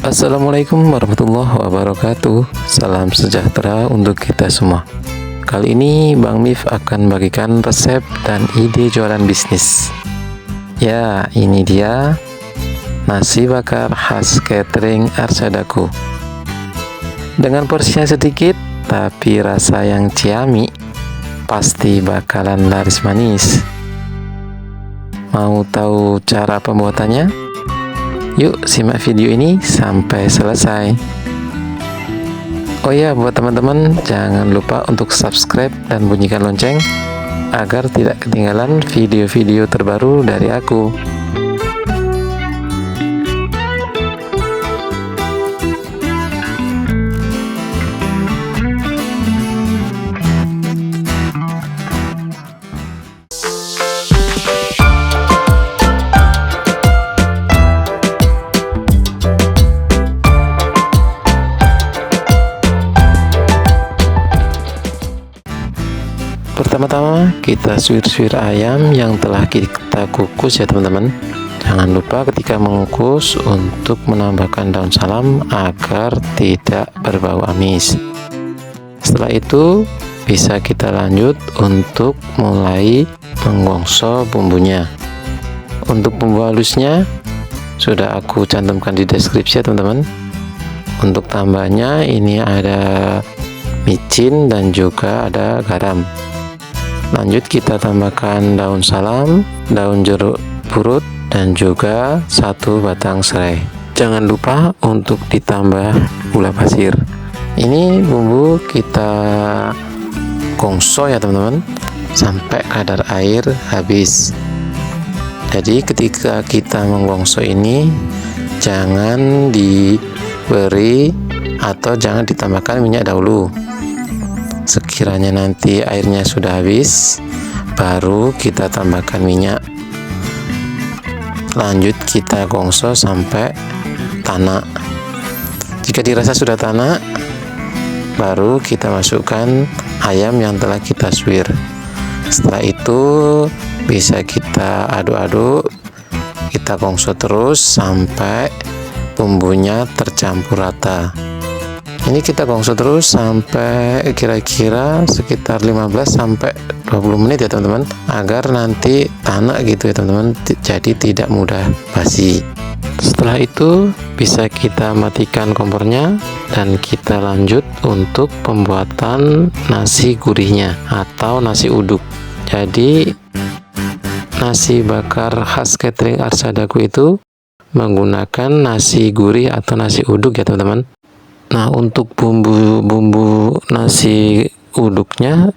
Assalamualaikum warahmatullahi wabarakatuh. Salam sejahtera untuk kita semua. Kali ini Bang Mif akan bagikan resep dan ide jualan bisnis. Ya, ini dia nasi bakar khas catering Arsadaku. Dengan porsinya sedikit tapi rasa yang ciami, pasti bakalan laris manis. Mau tahu cara pembuatannya? Yuk simak video ini sampai selesai. Oh ya, buat teman-teman jangan lupa untuk subscribe dan bunyikan lonceng agar tidak ketinggalan video-video terbaru dari aku. Pertama-tama kita suwir-suwir ayam yang telah kita kukus ya teman-teman. Jangan lupa ketika mengukus untuk menambahkan daun salam agar tidak berbau amis. Setelah itu bisa kita lanjut untuk mulai menggongso bumbunya. Untuk bumbu halusnya sudah aku cantumkan di deskripsi ya teman-teman. Untuk tambahnya ini ada micin dan juga ada garam. Lanjut kita tambahkan daun salam, daun jeruk purut, dan juga 1 batang serai. Jangan lupa untuk ditambah gula pasir. Ini bumbu kita gongso ya teman-teman sampai kadar air habis. Jadi ketika kita menggongso ini jangan diberi atau jangan ditambahkan minyak dahulu. Sekiranya nanti airnya sudah habis, baru kita tambahkan minyak. Lanjut kita gongso sampai tanak. Jika dirasa sudah tanak, baru kita masukkan ayam yang telah kita suwir. Setelah itu bisa kita aduk-aduk, kita gongso terus sampai bumbunya tercampur rata. Ini kita gongso terus sampai kira-kira sekitar 15 sampai 20 menit ya teman-teman, agar nanti tanak gitu ya teman-teman, jadi tidak mudah basi. Setelah itu bisa kita matikan kompornya dan kita lanjut untuk pembuatan nasi gurihnya atau nasi uduk. Jadi nasi bakar khas catering Arsadaku itu menggunakan nasi gurih atau nasi uduk ya teman-teman. Nah, untuk bumbu nasi uduknya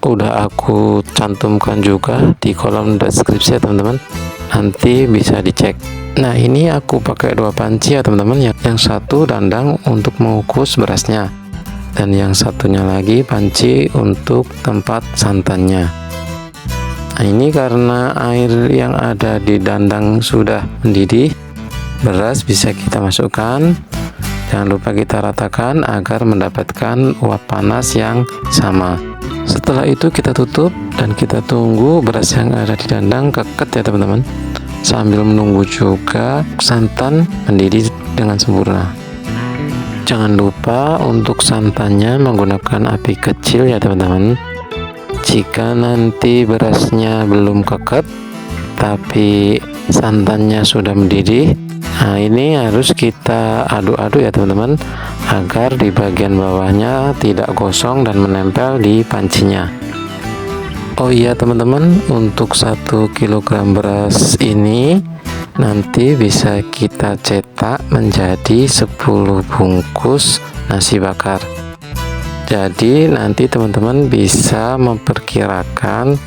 udah aku cantumkan juga di kolom deskripsi ya teman-teman, nanti bisa dicek. Nah, ini aku pakai 2 panci ya teman-teman, yang satu dandang untuk mengukus berasnya dan yang satunya lagi panci untuk tempat santannya. Nah, ini karena air yang ada di dandang sudah mendidih, beras bisa kita masukkan. Jangan lupa kita ratakan agar mendapatkan uap panas yang sama. Setelah itu kita tutup dan kita tunggu beras yang ada di dandang keket ya teman-teman, sambil menunggu juga santan mendidih dengan sempurna. Jangan lupa untuk santannya menggunakan api kecil ya teman-teman. Jika nanti berasnya belum keket tapi santannya sudah mendidih, nah ini harus kita aduk-aduk ya teman-teman, agar di bagian bawahnya tidak gosong dan menempel di pancinya. Oh iya teman-teman, untuk 1 kg beras ini nanti bisa kita cetak menjadi 10 bungkus nasi bakar. Jadi nanti teman-teman bisa memperkirakan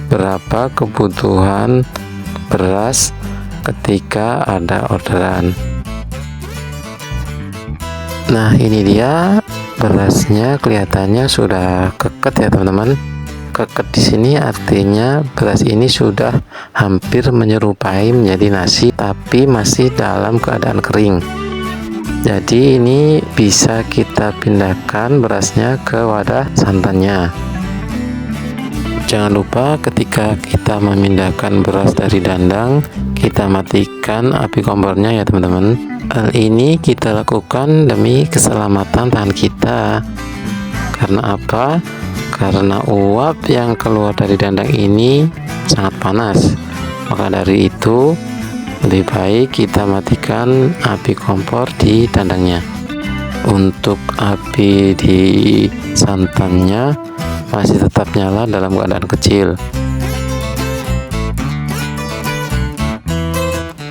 berapa kebutuhan beras ketika ada orderan. Nah, ini dia berasnya, kelihatannya sudah keket ya teman-teman. Keket di sini artinya beras ini sudah hampir menyerupai menjadi nasi tapi masih dalam keadaan kering. Jadi ini bisa kita pindahkan berasnya ke wadah santannya. Jangan lupa ketika kita memindahkan beras dari dandang, kita matikan api kompornya ya teman-teman. Hal ini kita lakukan demi keselamatan tangan kita. Karena apa? Karena uap yang keluar dari dandang ini sangat panas. Maka dari itu lebih baik kita matikan api kompor di dandangnya. Untuk api di santannya masih tetap nyala dalam keadaan kecil.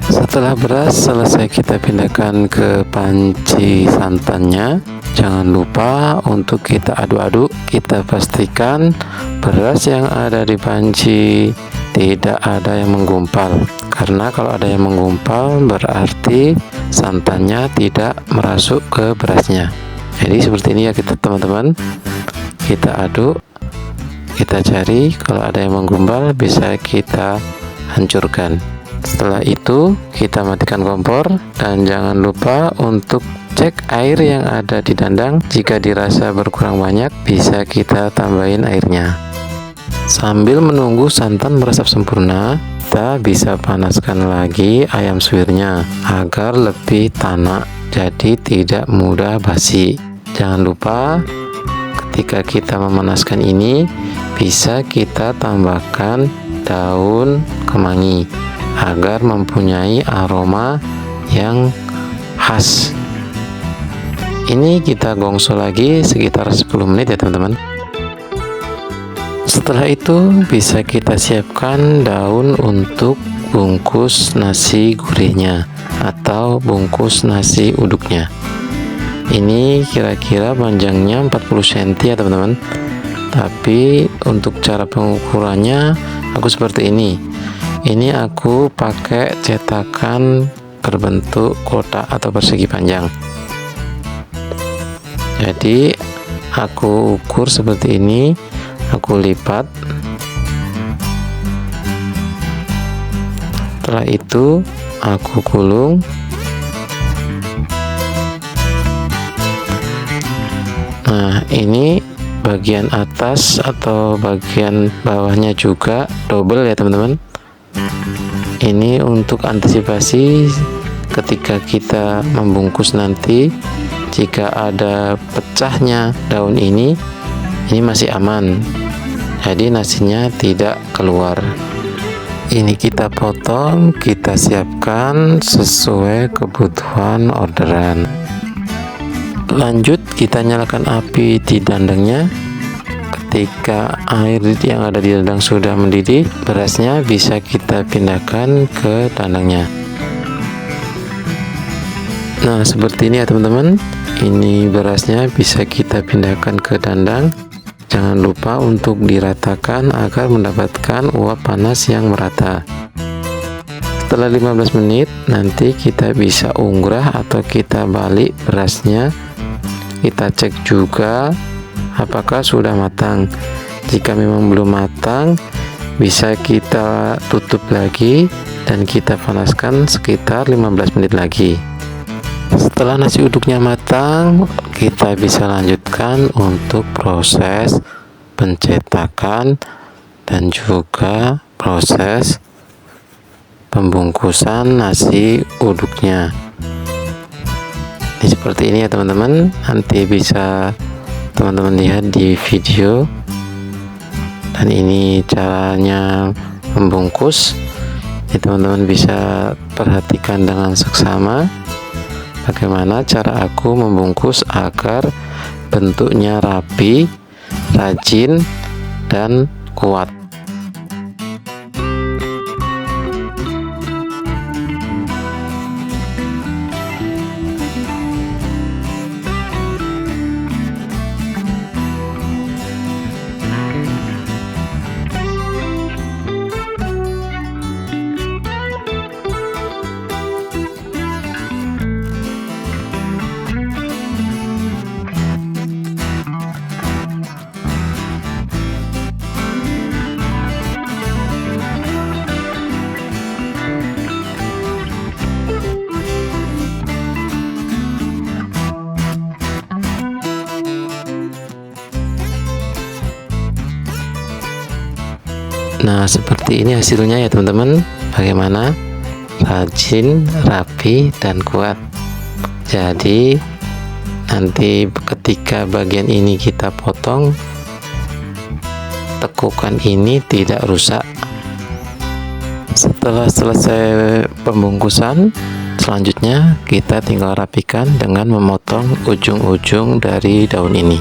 Setelah beras selesai, kita pindahkan ke panci santannya. Jangan lupa untuk kita aduk-aduk. Kita pastikan beras yang ada di panci tidak ada yang menggumpal, karena kalau ada yang menggumpal berarti santannya tidak merasuk ke berasnya. Jadi seperti ini ya kita teman-teman, kita aduk, kita cari, kalau ada yang menggumpal bisa kita hancurkan. Setelah itu kita matikan kompor dan jangan lupa untuk cek air yang ada di dandang. Jika dirasa berkurang banyak, bisa kita tambahin airnya. Sambil menunggu santan meresap sempurna, kita bisa panaskan lagi ayam suwirnya agar lebih tanak, jadi tidak mudah basi. Jangan lupa ketika kita memanaskan ini bisa kita tambahkan daun kemangi agar mempunyai aroma yang khas. Ini kita gongso lagi sekitar 10 menit ya teman-teman. Setelah itu bisa kita siapkan daun untuk bungkus nasi gurihnya atau bungkus nasi uduknya. Ini kira-kira panjangnya 40 cm ya teman-teman. Tapi untuk cara pengukurannya aku seperti ini. Ini aku pakai cetakan berbentuk kotak atau persegi panjang. Jadi aku ukur seperti ini, aku lipat. Setelah itu aku gulung. Nah, ini bagian atas atau bagian bawahnya juga double ya teman-teman. Ini untuk antisipasi ketika kita membungkus nanti, jika ada pecahnya daun ini masih aman, jadi nasinya tidak keluar. Ini kita potong, kita siapkan sesuai kebutuhan orderan. Lanjut kita nyalakan api di dandangnya. Ketika air yang ada di dandang sudah mendidih, berasnya bisa kita pindahkan ke dandangnya. Nah seperti ini ya teman-teman, ini berasnya bisa kita pindahkan ke dandang. Jangan lupa untuk diratakan agar mendapatkan uap panas yang merata. Setelah 15 menit nanti kita bisa ungrah atau kita balik berasnya. Kita cek juga apakah sudah matang. Jika memang belum matang, bisa kita tutup lagi dan kita panaskan sekitar 15 menit lagi. Setelah nasi uduknya matang, kita bisa lanjutkan untuk proses pencetakan dan juga proses pembungkusan nasi uduknya. Ini seperti ini ya teman-teman, nanti bisa teman-teman lihat di video. Dan ini caranya membungkus. Ini teman-teman bisa perhatikan dengan seksama bagaimana cara aku membungkus agar bentuknya rapi, rajin, dan kuat. Nah seperti ini hasilnya ya teman-teman. Bagaimana? rajin, rapi, dan kuat. Jadi nanti ketika bagian ini kita potong, tekukan ini tidak rusak. Setelah selesai pembungkusan, selanjutnya kita tinggal rapikan dengan memotong ujung-ujung dari daun ini.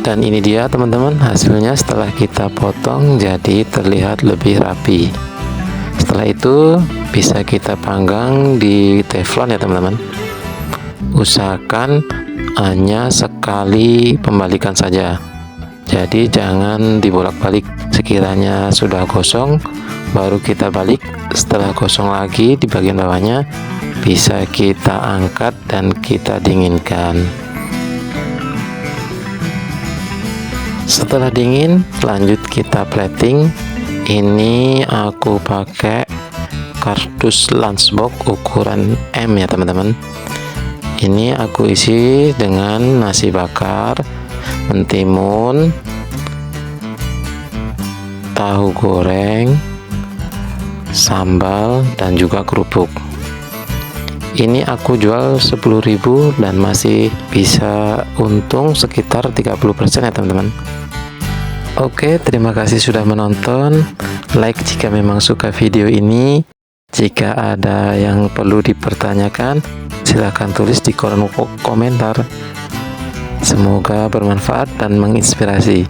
Dan ini dia teman-teman hasilnya setelah kita potong, jadi terlihat lebih rapi. Setelah itu bisa kita panggang di teflon ya teman-teman. Usahakan hanya sekali pembalikan saja, jadi jangan dibolak-balik. Sekiranya sudah gosong baru kita balik. Setelah gosong lagi di bagian bawahnya, bisa kita angkat dan kita dinginkan. Setelah dingin, lanjut kita plating. Ini aku pakai kardus lunchbox ukuran M ya teman-teman. Ini aku isi dengan nasi bakar, mentimun, tahu goreng, sambal, dan juga kerupuk. Ini aku jual 10.000 dan masih bisa untung sekitar 30% ya teman-teman. Oke, terima kasih sudah menonton. Like jika memang suka video ini. Jika ada yang perlu dipertanyakan, silahkan tulis di kolom komentar. Semoga bermanfaat dan menginspirasi.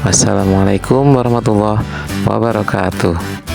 Wassalamualaikum warahmatullahi wabarakatuh.